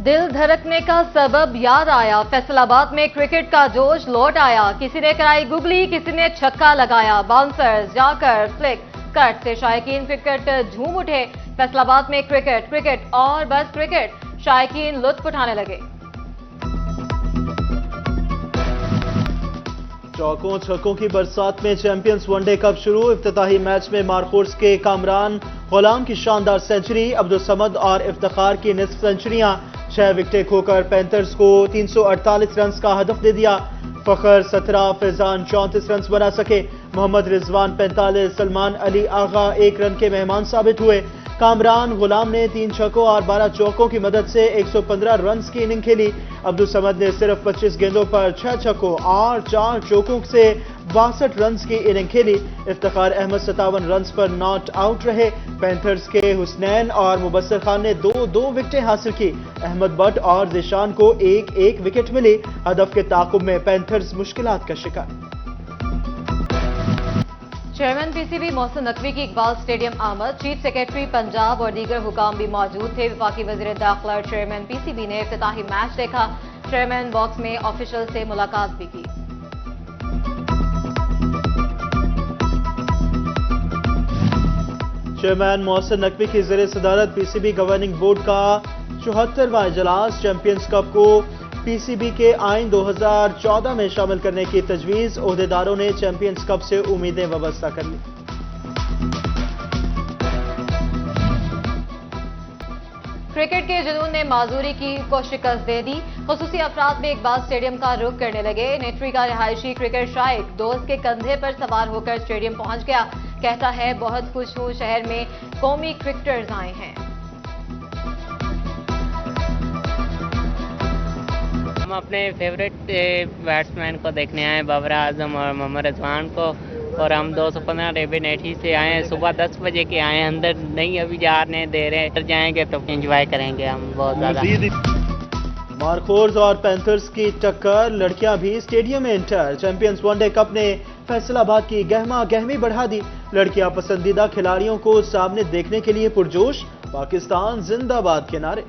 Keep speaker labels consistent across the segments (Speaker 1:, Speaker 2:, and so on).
Speaker 1: दिल धड़कने का सबब याद आया, फैसलाबाद में क्रिकेट का जोश लौट आया। किसी ने कराई गुगली, किसी ने छक्का लगाया, बाउंसर्स जाकर फ्लिक कट से शायकीन क्रिकेट झूम उठे। फैसलाबाद में क्रिकेट क्रिकेट और बस क्रिकेट, शायकीन लुत्फ उठाने लगे।
Speaker 2: चौकों छक्कों की बरसात में चैंपियंस वनडे कप शुरू। इफ्तिताही मैच में मारकोर्स के कामरान गुलाम की शानदार सेंचुरी, अब्दुल समद और इफ्तिखार की निस्फ सेंचुरियां, 6 विकेटें खोकर पैंथर्स को 348 रन का हदफ दे दिया। फखर 17, फैजान 34 रन बना सके। मोहम्मद रिजवान 45, सलमान अली आगा 1 रन के मेहमान साबित हुए। कामरान गुलाम ने 3 छक्कों और 12 चौकों की मदद से 115 रन की इनिंग खेली। अब्दुल समद ने सिर्फ 25 गेंदों पर 6 छक्कों और 4 चौकों से 62 रन की इनिंग खेली। इफ्तिखार अहमद 57 रन पर नॉट आउट रहे। पैंथर्स के हुसनैन और मुबस्सिर खान ने 2-2 विकेटें हासिल की। अहमद बट और जिशान को 1-1 विकेट मिली। हदफ के ताक़ुब में पैंथर्स मुश्किलात का शिकार।
Speaker 1: चेयरमैन पीसीबी मोहसिन नकवी की इकबाल स्टेडियम आमद, चीफ सेक्रेटरी पंजाब और दीगर हुकाम भी मौजूद थे। वफाकी वज़ीर दाखिला और चेयरमैन पीसीबी ने इफ्तिताही मैच देखा। चेयरमैन बॉक्स में ऑफिशियल से मुलाकात भी की।
Speaker 2: चेयरमैन मोहसिन नकवी की ज़ेर सदारत पीसीबी गवर्निंग बोर्ड का 74वां इजलास। चैंपियंस कप को पीसीबी के आइन 2014 में शामिल करने की तजवीज़। ओहदेदारों ने चैंपियंस कप से उम्मीदें वाबस्ता कर ली।
Speaker 1: क्रिकेट के जुनून ने माजूरी को शिकस्त दे दी। खुसूसी अफराद में इकबाल स्टेडियम का रुख करने लगे। नेटरी का रिहायशी क्रिकेट शाइक दोस्त के कंधे पर सवार होकर स्टेडियम पहुंच गया। कहता है, बहुत खुश हूं, शहर में कौमी क्रिकेटर्स आए हैं।
Speaker 3: हम अपने फेवरेट बैट्समैन को देखने आए, बाबर आजम और मोहम्मद रिजवान को, और हम 215 रेबे नेठी से आए हैं। सुबह 10 बजे के आए हैं, अंदर नहीं अभी जाने दे रहे हैं। जाएंगे तो एंजॉय करेंगे हम बहुत ज़्यादा।
Speaker 2: मारकोर्स और पैंथर्स की टक्कर, लड़कियां भी स्टेडियम में इंटर। चैंपियंस वनडे कप ने फैसलाबाद की गहमा गहमी बढ़ा दी। लड़कियां पसंदीदा खिलाड़ियों को सामने देखने के लिए पुरजोश। पाकिस्तान जिंदाबाद के नारे।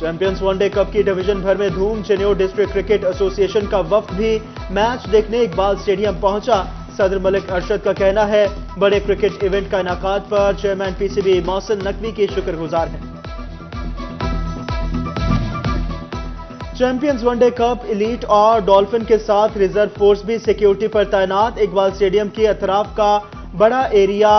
Speaker 2: चैंपियंस वनडे कप की डिवीजन भर में धूम। चेन्नई डिस्ट्रिक्ट क्रिकेट एसोसिएशन का वफ्द भी मैच देखने इकबाल स्टेडियम पहुंचा। सदर मलिक अरशद का कहना है, बड़े क्रिकेट इवेंट का इनाकाद पर चेयरमैन पीसीबी मोहसिन नकवी के शुक्रगुजार हैं। चैंपियंस वनडे कप एलीट और डॉल्फिन के साथ रिजर्व फोर्स भी सिक्योरिटी पर तैनात। इकबाल स्टेडियम के अतराफ का बड़ा एरिया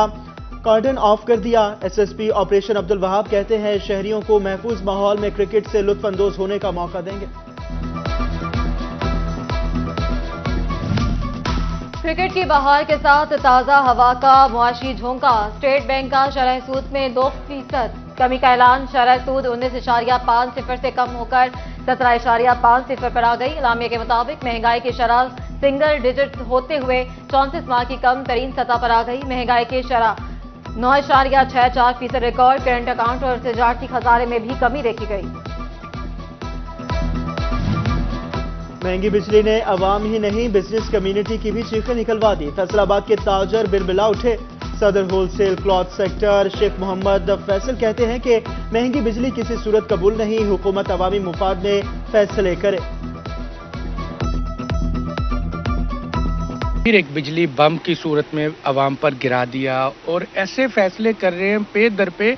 Speaker 2: कॉर्डन ऑफ कर दिया। एसएसपी ऑपरेशन अब्दुल वहाब कहते हैं, शहरियों को महफूज माहौल में क्रिकेट से लुत्फ अंदोज होने का मौका देंगे।
Speaker 1: क्रिकेट की बहार के साथ ताज़ा हवा का मुआशी झोंका। स्टेट बैंक का शरह सूद में 2% कमी का ऐलान। शरह सूद 19.50 से कम होकर 17.50 पर आ गई। इलामिया के मुताबिक महंगाई की शरह सिंगल डिजिट होते हुए 34 माह की कम तरीन सतह पर आ गई। महंगाई की शरह 9.64% रिकॉर्ड। करंट अकाउंट और तिजारती खजाने में भी कमी देखी गई।
Speaker 2: महंगी बिजली ने अवाम ही नहीं, बिजनेस कम्युनिटी की भी चीखें निकलवा दी। फैसलाबाद के ताजर बिलबिला उठे। सदर wholesale cloth sector Sheikh Mohammad Faisal कहते हैं कि महंगी बिजली किसी सूरत कबूल नहीं, हुकूमत अवामी मुफाद में फैसले करे।
Speaker 4: फिर एक बिजली बम की सूरत में अवाम पर गिरा दिया और ऐसे फैसले कर रहे हैं पे दर पे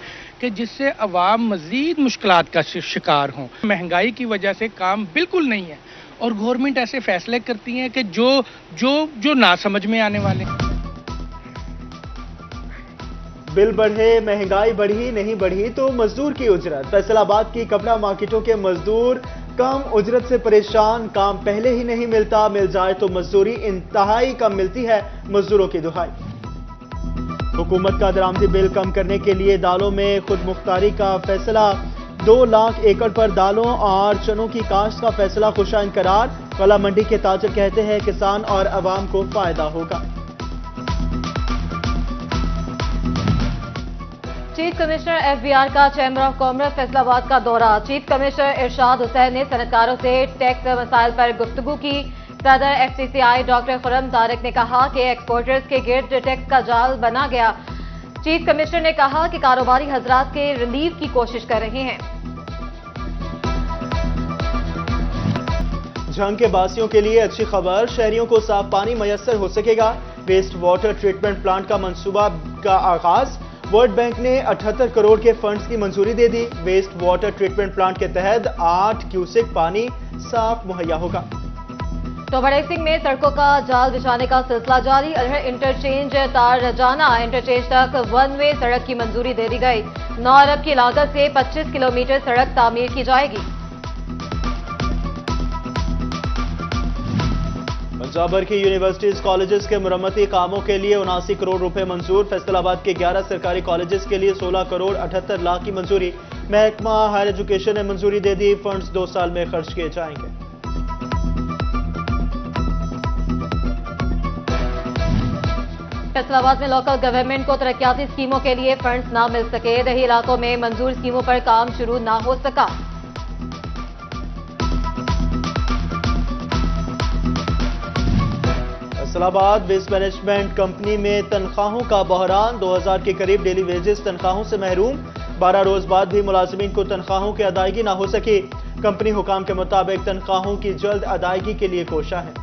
Speaker 4: कि जिससे अवाम मजीद मुश्किलात का शिकार हों। महंगाई की वजह से काम बिल्कुल नहीं है और गवर्नमेंट ऐसे फैसले करती है कि जो ना समझ में आने वाले।
Speaker 2: बिल बढ़े, महंगाई बढ़ी, नहीं बढ़ी तो मजदूर की उजरत। फैसलाबाद की कपड़ा मार्केटों के मजदूर कम उजरत से परेशान। काम पहले ही नहीं मिलता, मिल जाए तो मजदूरी इंतहाई कम मिलती है। मजदूरों की दुहाई। हुकूमत का दरामदी बिल कम करने के लिए दालों में खुद मुख्तारी का फैसला। 2 लाख एकड़ पर दालों और चनों की काश्त का फैसला खुशाइन करार। कला मंडी के ताजर कहते हैं, किसान और अवाम को फायदा होगा।
Speaker 1: चीफ कमिश्नर एफबीआर का चैम्बर ऑफ कॉमर्स फैसलाबाद का दौरा। चीफ कमिश्नर इरशाद हुसैन ने सनतकारों से टैक्स मसाइल पर गुफ्तगू की। صدر FCCI ڈاکٹر خرم طارق نے کہا کہ ایکسپورٹرز کے گرد ٹیکس کا جال بنا گیا۔ چیف کمشنر نے کہا کہ کاروباری حضرات کے ریلیف کی کوشش کر رہے ہیں۔
Speaker 2: جھنگ کے باسیوں کے لیے اچھی خبر، شہریوں کو صاف پانی میسر ہو سکے گا۔ ویسٹ واٹر ٹریٹمنٹ پلانٹ کا منصوبہ کا آغاز، ورلڈ بینک نے 78 کروڑ کے فنڈز کی منظوری دے دی۔ ویسٹ واٹر ٹریٹمنٹ پلانٹ کے تحت 8 کیوسک پانی صاف مہیا ہوگا۔
Speaker 1: تو بڑے سنگھ میں سڑکوں کا جال بچھانے کا سلسلہ جاری، الہر انٹرچینج تار رجانہ انٹرچینج تک ون وے سڑک کی منظوری دے دی گئی۔ 9 ارب کی لاگت سے 25 کلومیٹر سڑک تعمیر کی جائے گی۔
Speaker 2: پنجاب بھر کی یونیورسٹیز کالجز کے مرمتی کاموں کے لیے 79 کروڑ روپے منظور۔ فیصل آباد کے 11 سرکاری کالجز کے لیے 16 کروڑ 78 لاکھ کی منظوری۔ محکمہ ہائر ایجوکیشن نے منظوری دے دی، فنڈز 2 سال میں خرچ کیے جائیں گے۔
Speaker 1: فیصل آباد میں لوکل گورنمنٹ کو ترقیاتی اسکیموں کے لیے فنڈز نہ مل سکے، دیہی علاقوں میں منظور اسکیموں پر کام شروع نہ ہو سکا۔
Speaker 2: فیصل آباد ویسٹ مینجمنٹ کمپنی میں تنخواہوں کا بحران، 2000 کے قریب ڈیلی ویجز تنخواہوں سے محروم، 12 روز بعد بھی ملازمین کو تنخواہوں کی ادائیگی نہ ہو سکی۔ کمپنی حکام کے مطابق تنخواہوں کی جلد ادائیگی کے لیے کوشاں ہے۔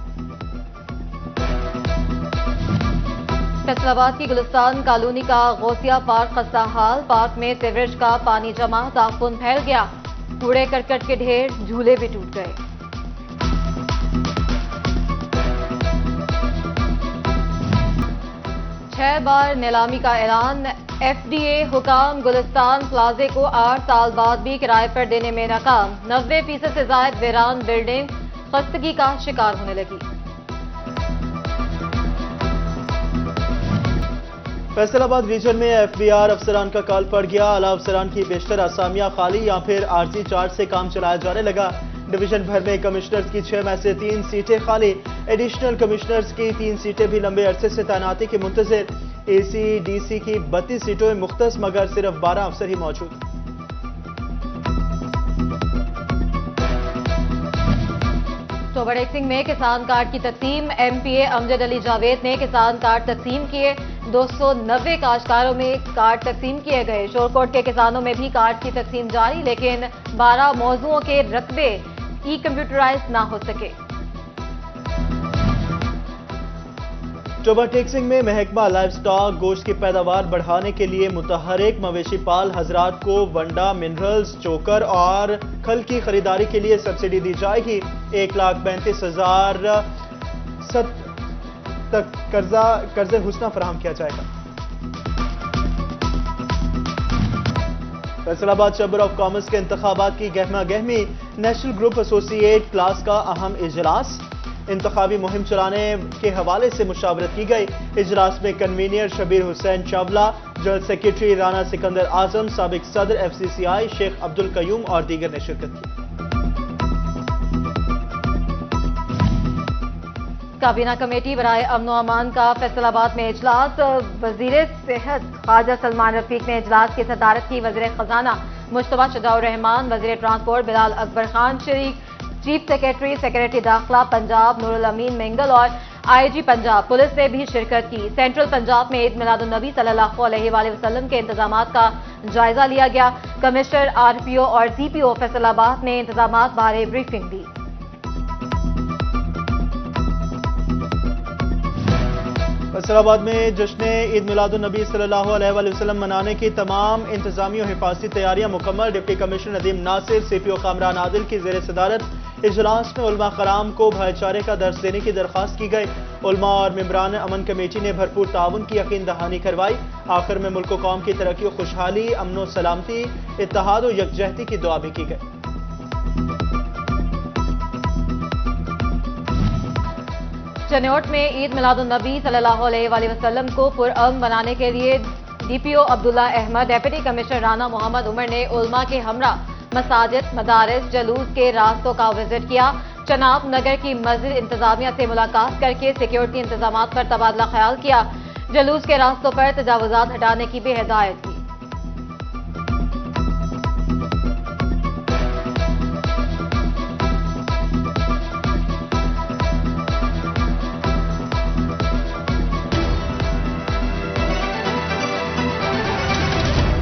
Speaker 1: فیصل آباد کی گلستان کالونی کا غوثیہ پارک خستہ حال، پارک میں سیوریج کا پانی جمع، تعفن پھیل گیا، کوڑے کرکٹ کے ڈھیر، جھولے بھی ٹوٹ گئے۔ 6 بار نیلامی کا اعلان، FDA حکام گلستان پلازے کو 8 سال بعد بھی کرائے پر دینے میں ناکام، 90% سے زائد ویران بلڈنگ خستگی کا شکار ہونے لگی۔
Speaker 2: فیصل آباد ریجن میں FBR افسران کا کال پڑ گیا، اعلیٰ افسران کی بیشتر اسامیاں خالی یا پھر عارضی چارج سے کام چلایا جانے لگا۔ ڈویژن بھر میں کمشنرز کی 6 میں سے 3 سیٹیں خالی، ایڈیشنل کمشنرز کی 3 سیٹیں بھی لمبے عرصے سے تعیناتی کے منتظر۔ AC DC کی 32 سیٹوں میں مختص مگر صرف 12 افسر ہی موجود۔
Speaker 1: تو بڑے سنگھ میں کسان کارڈ کی تقسیم، MPA امجد علی جاوید نے کسان کارڈ تقسیم کیے، 290 کاشتکاروں میں کارڈ تقسیم کیے گئے۔ شورکوٹ کے کسانوں میں بھی کارڈ کی تقسیم جاری، لیکن 12 موضوعوں کے رقبے کمپیوٹرائز نہ ہو سکے۔
Speaker 2: ٹوبہ ٹیکسنگ میں محکمہ لائف سٹاک گوشت کی پیداوار بڑھانے کے لیے متحرک مویشی پال حضرات کو ونڈا، منرلز، چوکر اور کھل کی خریداری کے لیے سبسڈی دی جائے گی۔ 1,35,000 تک قرض حسنہ فراہم کیا جائے گا۔ فیصل آباد چیمبر آف کامرس کے انتخابات کی گہما گہمی، نیشنل گروپ ایسوسی ایٹ کلاس کا اہم اجلاس، انتخابی مہم چلانے کے حوالے سے مشاورت کی گئی۔ اجلاس میں کنوینئر شبیر حسین چاولہ، جنرل سیکریٹری رانا سکندر اعظم، سابق صدر FCCI شیخ عبدالقیوم اور دیگر نے شرکت کی۔
Speaker 1: کابینہ کمیٹی برائے امن و امان کا فیصل آباد میں اجلاس، وزیر صحت خواجہ سلمان رفیق نے اجلاس کی صدارت کی۔ وزیر خزانہ مشتبہ شجاع الرحمان، وزیر ٹرانسپورٹ بلال اکبر خان شریک، چیف سیکریٹری داخلہ پنجاب نور الامین منگل اور IG پنجاب پولیس نے بھی شرکت کی۔ سینٹرل پنجاب میں عید میلاد النبی صلی اللہ علیہ وآلہ وسلم کے انتظامات کا جائزہ لیا گیا۔ کمشنر RPO اور CPO فیصل آباد نے انتظامات بارے بریفنگ دی۔
Speaker 2: فیصل آباد میں جشن عید میلاد النبی صلی اللہ علیہ وآلہ وسلم منانے کی تمام انتظامی و حفاظتی تیاریاں مکمل۔ ڈپٹی کمشنر ندیم ناصر، CPO کامران عادل کی زیر صدارت اجلاس میں علماء کرام کو بھائی چارے کا درس دینے کی درخواست کی گئی۔ علماء اور ممبران امن کمیٹی نے بھرپور تعاون کی یقین دہانی کروائی۔ آخر میں ملک و قوم کی ترقی و خوشحالی، امن و سلامتی، اتحاد و یکجہتی کی دعا بھی کی گئی۔
Speaker 1: چنوٹ میں عید میلاد النبی صلی اللہ علیہ وآلہ وسلم کو پرامن بنانے کے لیے DPO عبداللہ احمد، ڈیپٹی کمشنر رانا محمد عمر نے علماء کے ہمراہ مساجد، مدارس، جلوس کے راستوں کا وزٹ کیا۔ چناب نگر کی مسجد انتظامیہ سے ملاقات کر کے سیکیورٹی انتظامات پر تبادلہ خیال کیا۔ جلوس کے راستوں پر تجاوزات ہٹانے کی بھی ہدایت کی۔